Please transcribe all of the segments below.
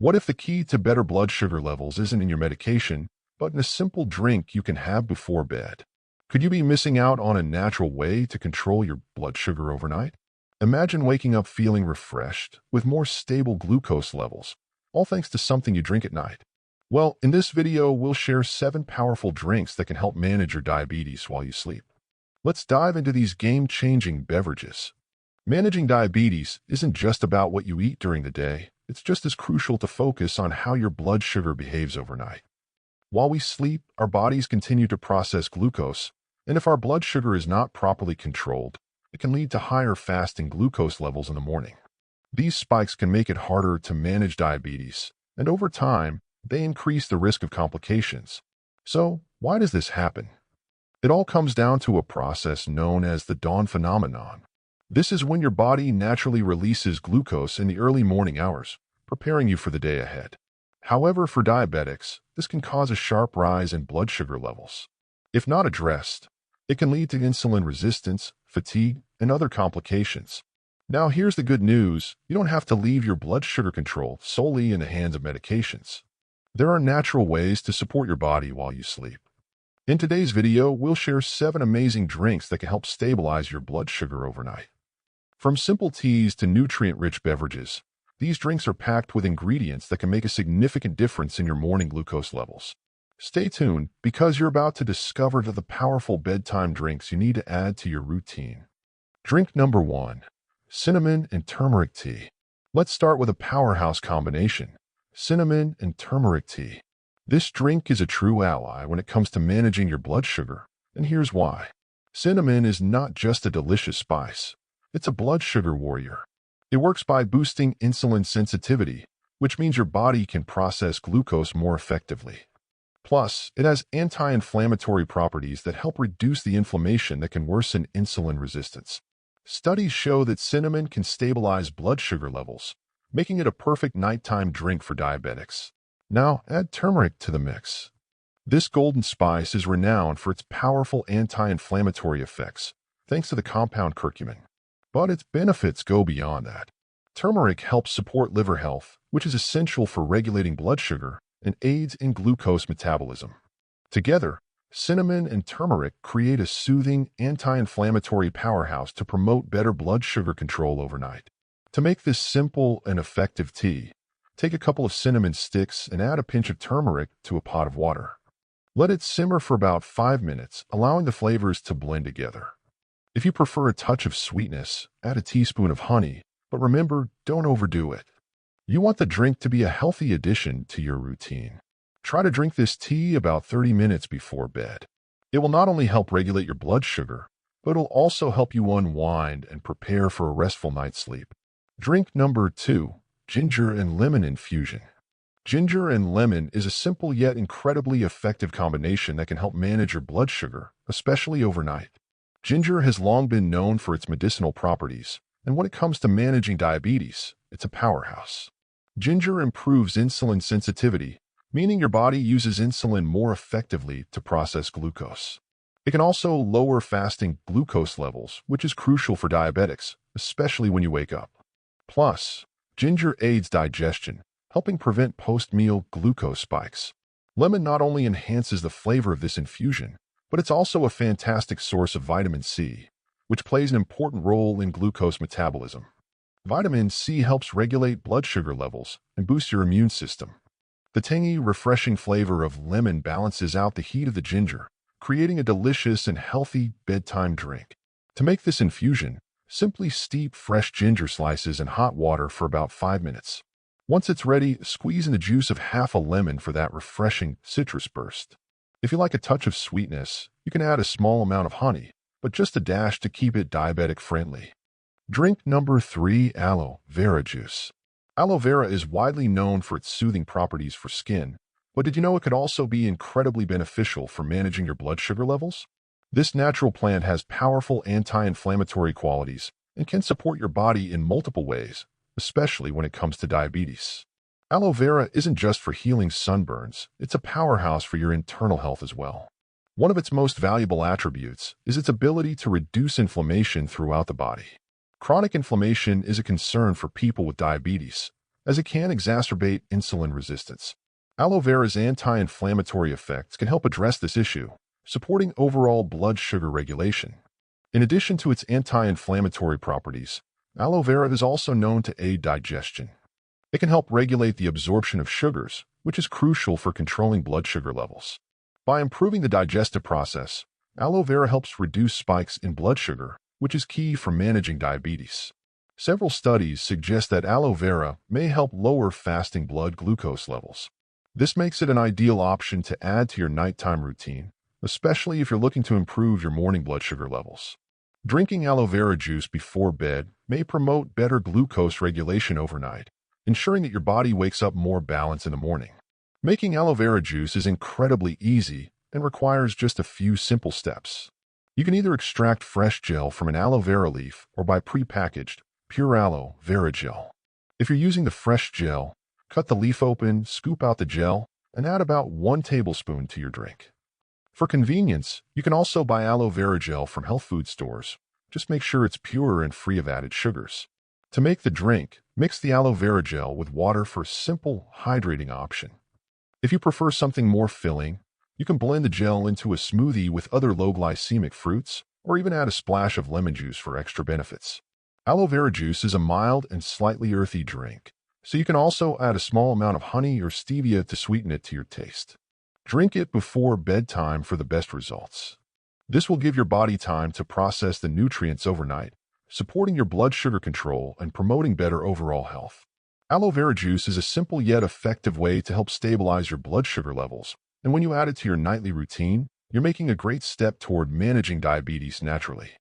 What if the key to better blood sugar levels isn't in your medication, but in a simple drink you can have before bed? Could you be missing out on a natural way to control your blood sugar overnight? Imagine waking up feeling refreshed, with more stable glucose levels, all thanks to something you drink at night. Well, in this video, we'll share 7 powerful drinks that can help manage your diabetes while you sleep. Let's dive into these game-changing beverages. Managing diabetes isn't just about what you eat during the day. It's just as crucial to focus on how your blood sugar behaves overnight. While we sleep, our bodies continue to process glucose, and if our blood sugar is not properly controlled, it can lead to higher fasting glucose levels in the morning. These spikes can make it harder to manage diabetes, and over time, they increase the risk of complications. So, why does this happen? It all comes down to a process known as the dawn phenomenon. This is when your body naturally releases glucose in the early morning hours, preparing you for the day ahead. However, for diabetics, this can cause a sharp rise in blood sugar levels. If not addressed, it can lead to insulin resistance, fatigue, and other complications. Now, here's the good news. You don't have to leave your blood sugar control solely in the hands of medications. There are natural ways to support your body while you sleep. In today's video, we'll share 7 amazing drinks that can help stabilize your blood sugar overnight. From simple teas to nutrient-rich beverages, these drinks are packed with ingredients that can make a significant difference in your morning glucose levels. Stay tuned, because you're about to discover the powerful bedtime drinks you need to add to your routine. Drink number 1. Cinnamon and turmeric tea. Let's start with a powerhouse combination: cinnamon and turmeric tea. This drink is a true ally when it comes to managing your blood sugar, and here's why. Cinnamon is not just a delicious spice. It's a blood sugar warrior. It works by boosting insulin sensitivity, which means your body can process glucose more effectively. Plus, it has anti-inflammatory properties that help reduce the inflammation that can worsen insulin resistance. Studies show that cinnamon can stabilize blood sugar levels, making it a perfect nighttime drink for diabetics. Now, add turmeric to the mix. This golden spice is renowned for its powerful anti-inflammatory effects, thanks to the compound curcumin. But its benefits go beyond that. Turmeric helps support liver health, which is essential for regulating blood sugar, and aids in glucose metabolism. Together, cinnamon and turmeric create a soothing, anti-inflammatory powerhouse to promote better blood sugar control overnight. To make this simple and effective tea, take a couple of cinnamon sticks and add a pinch of turmeric to a pot of water. Let it simmer for about 5 minutes, allowing the flavors to blend together. If you prefer a touch of sweetness, add a teaspoon of honey, but remember, don't overdo it. You want the drink to be a healthy addition to your routine. Try to drink this tea about 30 minutes before bed. It will not only help regulate your blood sugar, but it'll also help you unwind and prepare for a restful night's sleep. Drink number 2. Ginger and lemon infusion. Ginger and lemon is a simple yet incredibly effective combination that can help manage your blood sugar, especially overnight. Ginger has long been known for its medicinal properties, and when it comes to managing diabetes, it's a powerhouse. Ginger improves insulin sensitivity, meaning your body uses insulin more effectively to process glucose. It can also lower fasting glucose levels, which is crucial for diabetics, especially when you wake up. Plus, ginger aids digestion, helping prevent post-meal glucose spikes. Lemon not only enhances the flavor of this infusion, but it's also a fantastic source of vitamin C, which plays an important role in glucose metabolism. Vitamin C helps regulate blood sugar levels and boosts your immune system. The tangy, refreshing flavor of lemon balances out the heat of the ginger, creating a delicious and healthy bedtime drink. To make this infusion, simply steep fresh ginger slices in hot water for about 5 minutes. Once it's ready, squeeze in the juice of half a lemon for that refreshing citrus burst. If you like a touch of sweetness, you can add a small amount of honey, but just a dash to keep it diabetic-friendly. Drink number 3. Aloe vera juice. Aloe vera is widely known for its soothing properties for skin, but did you know it could also be incredibly beneficial for managing your blood sugar levels? This natural plant has powerful anti-inflammatory qualities and can support your body in multiple ways, especially when it comes to diabetes. Aloe vera isn't just for healing sunburns, it's a powerhouse for your internal health as well. One of its most valuable attributes is its ability to reduce inflammation throughout the body. Chronic inflammation is a concern for people with diabetes, as it can exacerbate insulin resistance. Aloe vera's anti-inflammatory effects can help address this issue, supporting overall blood sugar regulation. In addition to its anti-inflammatory properties, aloe vera is also known to aid digestion. It can help regulate the absorption of sugars, which is crucial for controlling blood sugar levels. By improving the digestive process, aloe vera helps reduce spikes in blood sugar, which is key for managing diabetes. Several studies suggest that aloe vera may help lower fasting blood glucose levels. This makes it an ideal option to add to your nighttime routine, especially if you're looking to improve your morning blood sugar levels. Drinking aloe vera juice before bed may promote better glucose regulation overnight, ensuring that your body wakes up more balanced in the morning. Making aloe vera juice is incredibly easy and requires just a few simple steps. You can either extract fresh gel from an aloe vera leaf or buy prepackaged, pure aloe vera gel. If you're using the fresh gel, cut the leaf open, scoop out the gel, and add about 1 tablespoon to your drink. For convenience, you can also buy aloe vera gel from health food stores. Just make sure it's pure and free of added sugars. To make the drink, mix the aloe vera gel with water for a simple, hydrating option. If you prefer something more filling, you can blend the gel into a smoothie with other low-glycemic fruits, or even add a splash of lemon juice for extra benefits. Aloe vera juice is a mild and slightly earthy drink, so you can also add a small amount of honey or stevia to sweeten it to your taste. Drink it before bedtime for the best results. This will give your body time to process the nutrients overnight, supporting your blood sugar control and promoting better overall health. Aloe vera juice is a simple yet effective way to help stabilize your blood sugar levels, and when you add it to your nightly routine, you're making a great step toward managing diabetes naturally.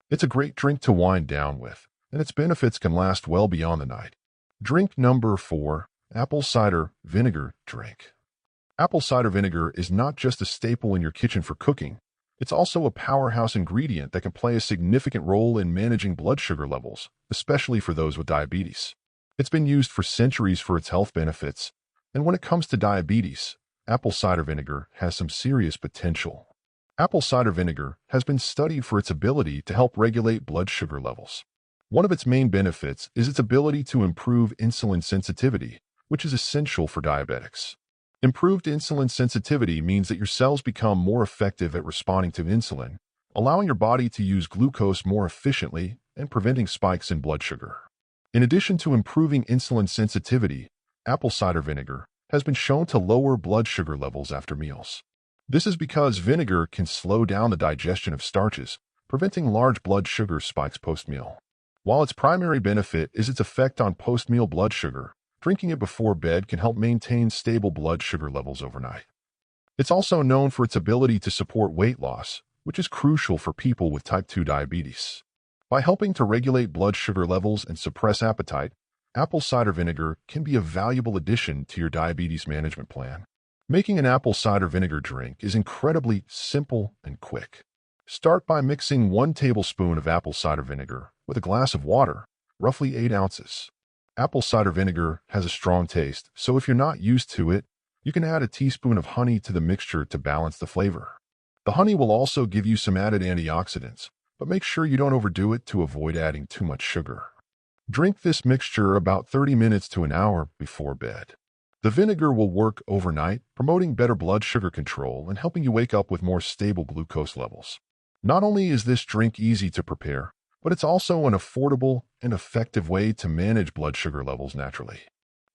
It's a great drink to wind down with, and its benefits can last well beyond the night. Drink number 4, apple cider vinegar drink. Apple cider vinegar is not just a staple in your kitchen for cooking, it's also a powerhouse ingredient that can play a significant role in managing blood sugar levels, especially for those with diabetes. It's been used for centuries for its health benefits, and when it comes to diabetes, apple cider vinegar has some serious potential. Apple cider vinegar has been studied for its ability to help regulate blood sugar levels. One of its main benefits is its ability to improve insulin sensitivity, which is essential for diabetics. Improved insulin sensitivity means that your cells become more effective at responding to insulin, allowing your body to use glucose more efficiently and preventing spikes in blood sugar. In addition to improving insulin sensitivity, apple cider vinegar has been shown to lower blood sugar levels after meals. This is because vinegar can slow down the digestion of starches, preventing large blood sugar spikes post-meal. While its primary benefit is its effect on post-meal blood sugar, drinking it before bed can help maintain stable blood sugar levels overnight. It's also known for its ability to support weight loss, which is crucial for people with type 2 diabetes. By helping to regulate blood sugar levels and suppress appetite, apple cider vinegar can be a valuable addition to your diabetes management plan. Making an apple cider vinegar drink is incredibly simple and quick. Start by mixing 1 tablespoon of apple cider vinegar with a glass of water, roughly 8 ounces. Apple cider vinegar has a strong taste, so if you're not used to it, you can add a teaspoon of honey to the mixture to balance the flavor. The honey will also give you some added antioxidants, but make sure you don't overdo it to avoid adding too much sugar. Drink this mixture about 30 minutes to an hour before bed. The vinegar will work overnight, promoting better blood sugar control and helping you wake up with more stable glucose levels. Not only is this drink easy to prepare, but it's also an affordable and effective way to manage blood sugar levels naturally.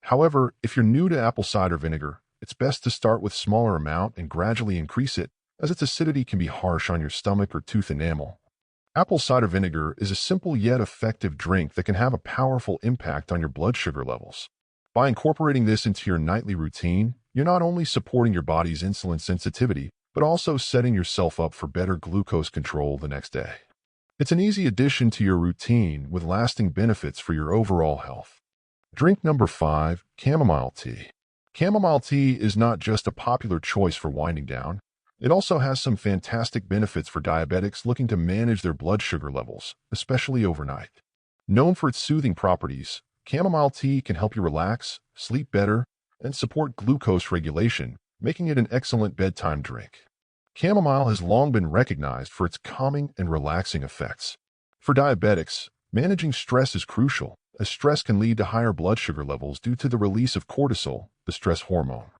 However, if you're new to apple cider vinegar, it's best to start with a smaller amount and gradually increase it, as its acidity can be harsh on your stomach or tooth enamel. Apple cider vinegar is a simple yet effective drink that can have a powerful impact on your blood sugar levels. By incorporating this into your nightly routine, you're not only supporting your body's insulin sensitivity, but also setting yourself up for better glucose control the next day. It's an easy addition to your routine with lasting benefits for your overall health. Drink number 5, chamomile tea. Chamomile tea is not just a popular choice for winding down. It also has some fantastic benefits for diabetics looking to manage their blood sugar levels, especially overnight. Known for its soothing properties, chamomile tea can help you relax, sleep better, and support glucose regulation, making it an excellent bedtime drink. Chamomile has long been recognized for its calming and relaxing effects. For diabetics, managing stress is crucial, as stress can lead to higher blood sugar levels due to the release of cortisol, the stress hormone.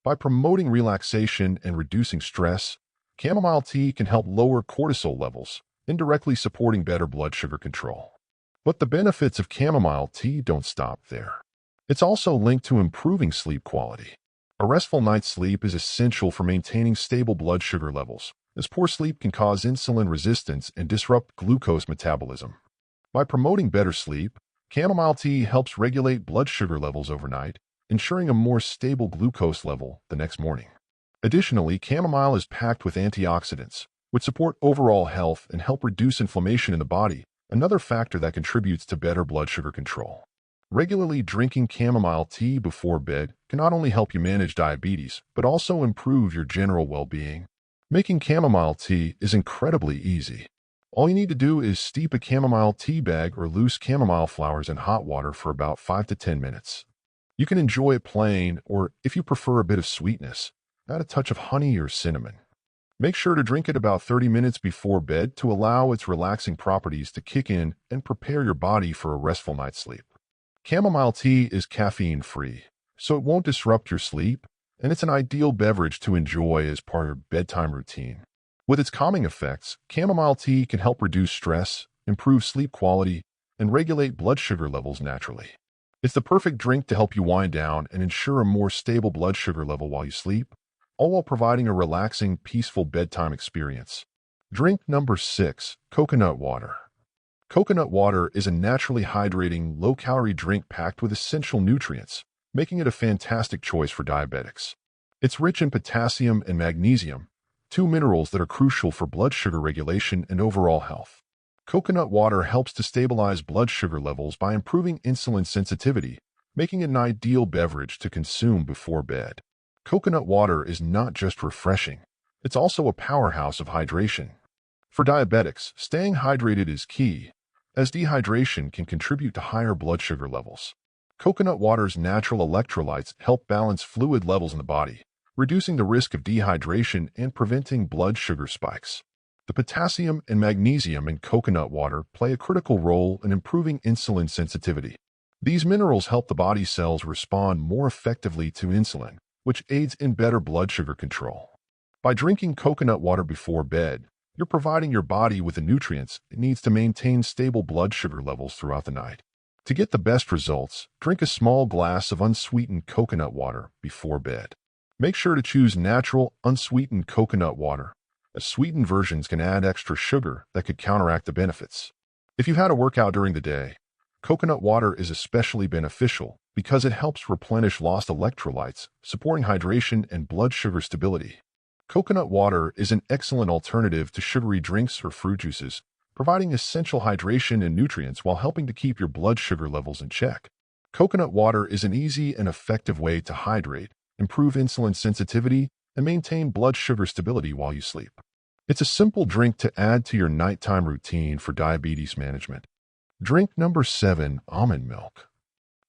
By promoting relaxation and reducing stress, chamomile tea can help lower cortisol levels, indirectly supporting better blood sugar control. But the benefits of chamomile tea don't stop there. It's also linked to improving sleep quality. A restful night's sleep is essential for maintaining stable blood sugar levels, as poor sleep can cause insulin resistance and disrupt glucose metabolism. By promoting better sleep, chamomile tea helps regulate blood sugar levels overnight, ensuring a more stable glucose level the next morning. Additionally, chamomile is packed with antioxidants, which support overall health and help reduce inflammation in the body, another factor that contributes to better blood sugar control. Regularly drinking chamomile tea before bed can not only help you manage diabetes, but also improve your general well-being. Making chamomile tea is incredibly easy. All you need to do is steep a chamomile tea bag or loose chamomile flowers in hot water for about 5 to 10 minutes. You can enjoy it plain, or if you prefer a bit of sweetness, add a touch of honey or cinnamon. Make sure to drink it about 30 minutes before bed to allow its relaxing properties to kick in and prepare your body for a restful night's sleep. Chamomile tea is caffeine-free, so it won't disrupt your sleep, and it's an ideal beverage to enjoy as part of your bedtime routine. With its calming effects, chamomile tea can help reduce stress, improve sleep quality, and regulate blood sugar levels naturally. It's the perfect drink to help you wind down and ensure a more stable blood sugar level while you sleep, all while providing a relaxing, peaceful bedtime experience. Drink number 6, coconut water. Coconut water is a naturally hydrating, low-calorie drink packed with essential nutrients, making it a fantastic choice for diabetics. It's rich in potassium and magnesium, two minerals that are crucial for blood sugar regulation and overall health. Coconut water helps to stabilize blood sugar levels by improving insulin sensitivity, making it an ideal beverage to consume before bed. Coconut water is not just refreshing, it's also a powerhouse of hydration. For diabetics, staying hydrated is key, as dehydration can contribute to higher blood sugar levels. Coconut water's natural electrolytes help balance fluid levels in the body, reducing the risk of dehydration and preventing blood sugar spikes. The potassium and magnesium in coconut water play a critical role in improving insulin sensitivity. These minerals help the body's cells respond more effectively to insulin, which aids in better blood sugar control. By drinking coconut water before bed, you're providing your body with the nutrients it needs to maintain stable blood sugar levels throughout the night. To get the best results, drink a small glass of unsweetened coconut water before bed. Make sure to choose natural, unsweetened coconut water, as sweetened versions can add extra sugar that could counteract the benefits. If you've had a workout during the day, coconut water is especially beneficial because it helps replenish lost electrolytes, supporting hydration and blood sugar stability. Coconut water is an excellent alternative to sugary drinks or fruit juices, providing essential hydration and nutrients while helping to keep your blood sugar levels in check. Coconut water is an easy and effective way to hydrate, improve insulin sensitivity, and maintain blood sugar stability while you sleep. It's a simple drink to add to your nighttime routine for diabetes management. Drink number 7, almond milk.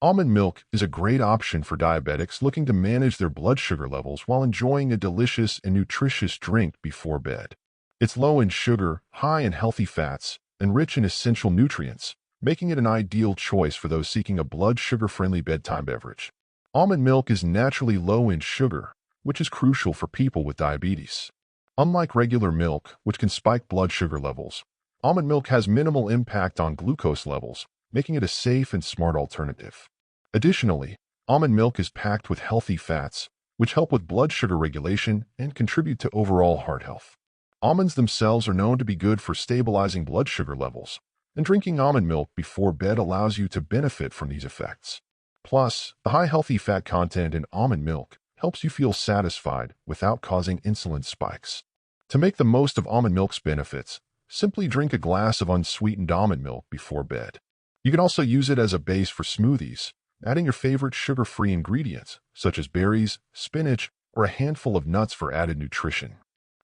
Almond milk is a great option for diabetics looking to manage their blood sugar levels while enjoying a delicious and nutritious drink before bed. It's low in sugar, high in healthy fats, and rich in essential nutrients, making it an ideal choice for those seeking a blood sugar-friendly bedtime beverage. Almond milk is naturally low in sugar, which is crucial for people with diabetes. Unlike regular milk, which can spike blood sugar levels, almond milk has minimal impact on glucose levels, making it a safe and smart alternative. Additionally, almond milk is packed with healthy fats, which help with blood sugar regulation and contribute to overall heart health. Almonds themselves are known to be good for stabilizing blood sugar levels, and drinking almond milk before bed allows you to benefit from these effects. Plus, the high healthy fat content in almond milk helps you feel satisfied without causing insulin spikes. To make the most of almond milk's benefits, simply drink a glass of unsweetened almond milk before bed. You can also use it as a base for smoothies, adding your favorite sugar-free ingredients, such as berries, spinach, or a handful of nuts for added nutrition.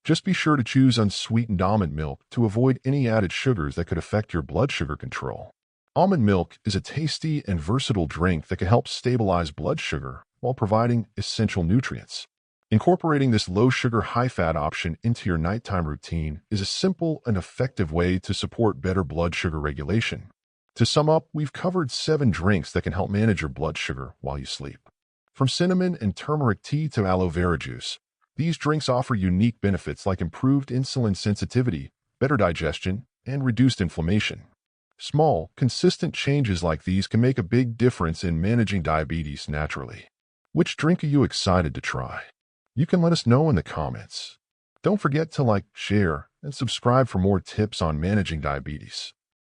Just be sure to choose unsweetened almond milk to avoid any added sugars that could affect your blood sugar control. Almond milk is a tasty and versatile drink that can help stabilize blood sugar while providing essential nutrients. Incorporating this low-sugar, high-fat option into your nighttime routine is a simple and effective way to support better blood sugar regulation. To sum up, we've covered 7 drinks that can help manage your blood sugar while you sleep. From cinnamon and turmeric tea to aloe vera juice, these drinks offer unique benefits like improved insulin sensitivity, better digestion, and reduced inflammation. Small, consistent changes like these can make a big difference in managing diabetes naturally. Which drink are you excited to try? You can let us know in the comments. Don't forget to like, share, and subscribe for more tips on managing diabetes.